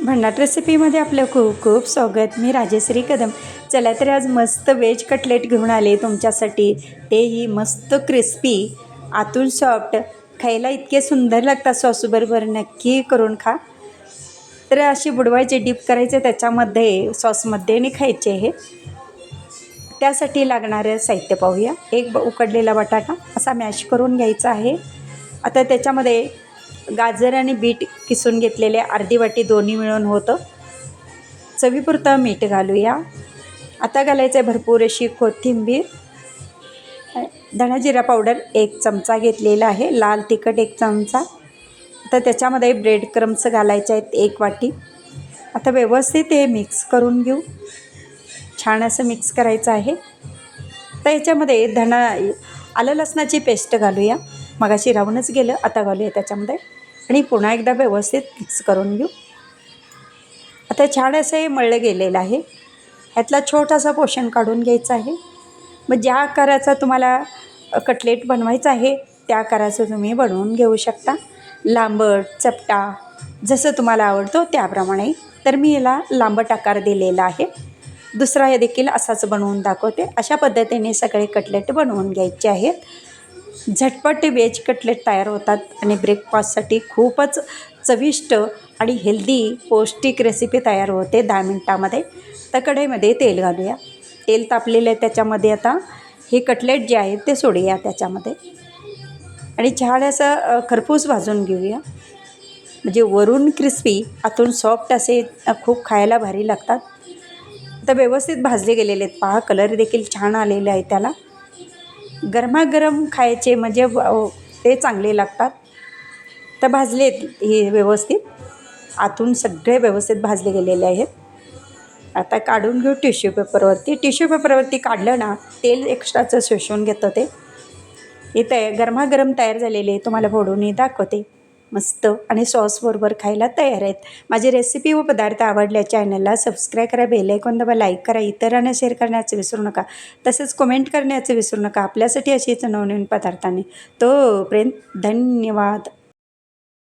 भन्नाट रेसिपीमध्ये आपलं खूप खूप स्वागत. मी राजश्री कदम. चला तर आज मस्त व्हेज कटलेट घेऊन आले तुमच्यासाठी. तेही मस्त क्रिस्पी, आतून सॉफ्ट, खायला इतके सुंदर लागतात. सॉसबरोबर नक्की करून खा. तर अशी बुडवायचे, डीप करायचे त्याच्यामध्ये सॉसमध्ये आणि खायचे. हे त्यासाठी लागणारं साहित्य पाहूया. एक उकडलेला बटाटा असा मॅश करून घ्यायचा आहे. आता त्याच्यामध्ये गाजर आणि बीट किसून घेतलेले अर्धी वाटी, दोन्ही मिळून होतं. चवीपुरतं मीठ घालूया. आता घालायचं आहे भरपूर अशी कोथिंबीर. धना जिरा पावडर 1 चमचा घेतलेला आहे. लाल तिखट 1 चमचा. आता त्याच्यामध्ये ब्रेड क्रम्स घालायचे आहेत 1 वाटी. आता व्यवस्थित हे मिक्स करून घेऊ. छान असं मिक्स करायचं आहे. तर याच्यामध्ये आलं लसणाची पेस्ट घालूया. मगाशी राहूनच गेलं, आता घालूया त्याच्यामध्ये आणि पुन्हा एकदा व्यवस्थित मिक्स करून घेऊ. आता छान असं हे मळलं गेलेलं आहे. ह्यातला छोटासा पोर्शन काढून घ्यायचा आहे. मग ज्या आकाराचा तुम्हाला कटलेट बनवायचा आहे त्या आकाराचं तुम्ही बनवून घेऊ शकता. लांबट, चपटा, जसं तुम्हाला आवडतो त्याप्रमाणे. तर मी याला लांबट आकार दिलेला आहे. दुसरा हे देखील असाच बनवून दाखवते. अशा पद्धतीने सगळे कटलेट बनवून घ्यायचे आहेत. झटपट व्हेज कटलेट तयार होतात आणि ब्रेकफास्टसाठी खूपच चविष्ट आणि हेल्दी पौष्टिक रेसिपी तयार होते 10 मिनटामध्ये. तर कढईमध्ये तेल घालूया. तेल तापलेलं आहे, त्याच्यामध्ये आता हे कटलेट जे आहेत ते सोडूया त्याच्यामध्ये आणि छान असं खरपूस भाजून घेऊया. म्हणजे वरून क्रिस्पी, आतून सॉफ्ट असे खूप खायला भारी लागतात. तर व्यवस्थित भाजले गेलेले आहेत. पहा, कलर देखील छान आलेले आहे त्याला. गरमागरम खायचे म्हणजे ते चांगले लागतात. तर भाजलेत हे व्यवस्थित, आतून सगळे व्यवस्थित भाजले गेलेले आहेत. आता काढून घेऊ टिश्यू पेपरवरती काढलं ना, तेल एक्स्ट्राचं शोषून घेतं ते. हे गरमागरम तयार झालेले तुम्हाला फोडूनही दाखवते. मस्त आणि सॉसबरोबर खायला तयार आहेत. माझी रेसिपी व पदार्थ आवडल्या चॅनलला सबस्क्राईब करा, बेल आयकॉन दाबा, लाईक करा, इतरांना शेअर करण्याचं विसरू नका. तसेच कमेंट करण्याचं विसरू नका आपल्यासाठी अशीच नवनवीन पदार्थांनी. तोपर्यंत धन्यवाद.